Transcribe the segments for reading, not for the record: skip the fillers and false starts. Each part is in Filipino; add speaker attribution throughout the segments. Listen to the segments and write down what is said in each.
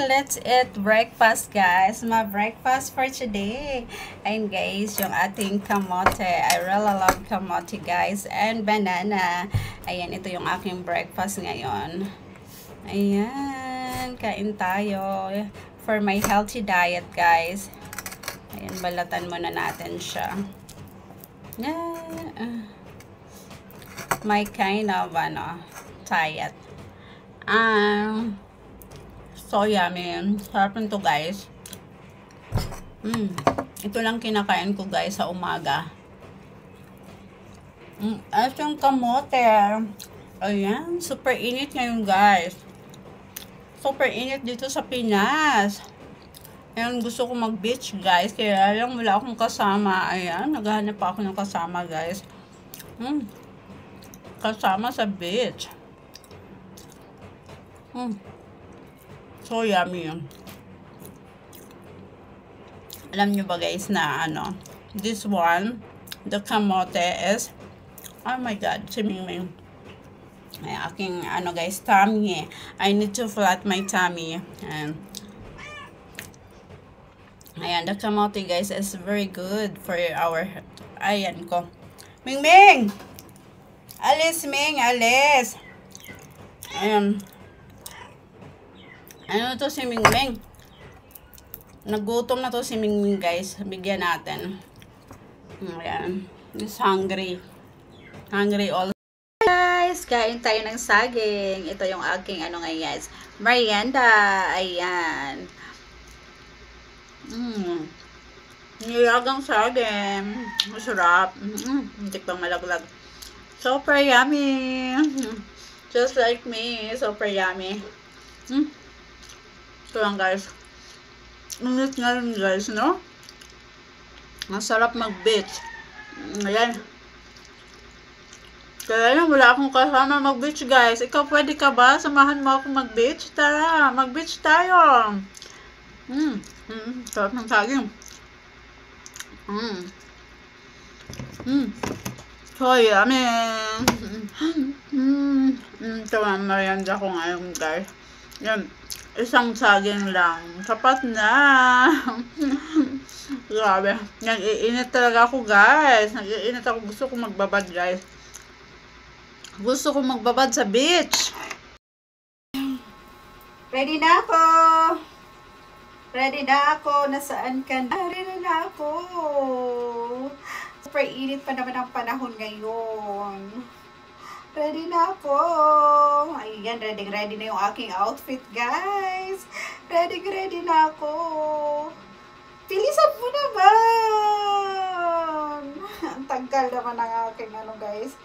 Speaker 1: let's eat breakfast, guys. My breakfast for today. And guys, yung ating kamote. I really love kamote, guys. And banana. Ayan, ito yung aking breakfast ngayon. Ayan, kain tayo. For my healthy diet, guys. Ayan, balatan muna natin siya. My kind of, diet. So yummy. Sarap nito, guys. Ito lang kinakain ko, guys, sa umaga. At yung kamote. Ayan, super init ngayon, guys. Super init dito sa Pinas. Ayan, gusto ko mag-beach, guys. Kaya lang wala akong kasama. Ayan, naghahanap pa ako ng kasama, guys. Kasama sa beach. So yummy yun. Alam nyo ba, guys, na this one, the kamote is, oh my god, si Mingming. Ay, aking, guys, tummy. I need to flat my tummy. Ayan, the kamote, guys, is very good for our health. Ayan ko. Mingming! Alis, Ming, alis! Ayan. Ano to si Mingming? Nagutom na to si Mingming, guys. Bigyan natin. Ayan. He's hungry. Hungry all. Guys, kain tayo ng saging. Ito yung aking guys. Merienda. Ayan. Nilagang saging. Masarap. Hindi pang malaglag. Super yummy. Just like me. Super yummy. Ito lang, guys. Init nga rin, guys, no? Masarap mag-beach. Ayan. Kaya lang, wala akong kasama mag-beach, guys. Ikaw, pwede ka ba? Samahan mo ako mag-beach? Tara, mag-beach tayo. Sarap ng saging. So, yummy. Ito ang merienda ko ngayon, guys. Yan. Isang saging lang. Sapat na. Grabe. Nag-iinit talaga ako, guys. Nag-iinit ako. Gusto ko magbabad, guys. Gusto ko magbabad sa beach. Ready na ako. Ready na ako. Nasaan ka na? Ready na ako. Super init pa naman ang panahon ngayon. Ready na ako. Ayan, ready na yung aking outfit, guys. Ready na ako. Pilisan mo naman. Ang tagal naman ng aking guys.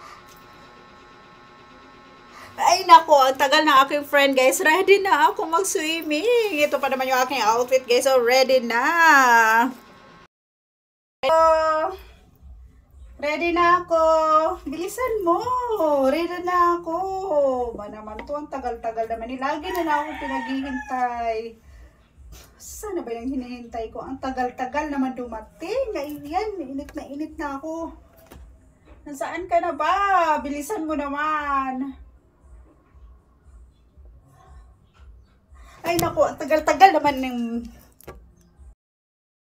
Speaker 1: Ay, nako, ang tagal ng aking friend, guys. Ready na ako mag-swimming. Ito pa naman yung aking outfit, guys. So, ready na. Ready na ako. Bilisan mo. Ready na ako. Ba naman to, ang tagal-tagal naman. Lagi na ako pinaghihintay. Sana ba yung hinihintay ko? Ang tagal-tagal naman dumating. Ayan, init na ako. Nasaan ka na ba? Bilisan mo naman. Ay, naku, ang tagal-tagal naman ng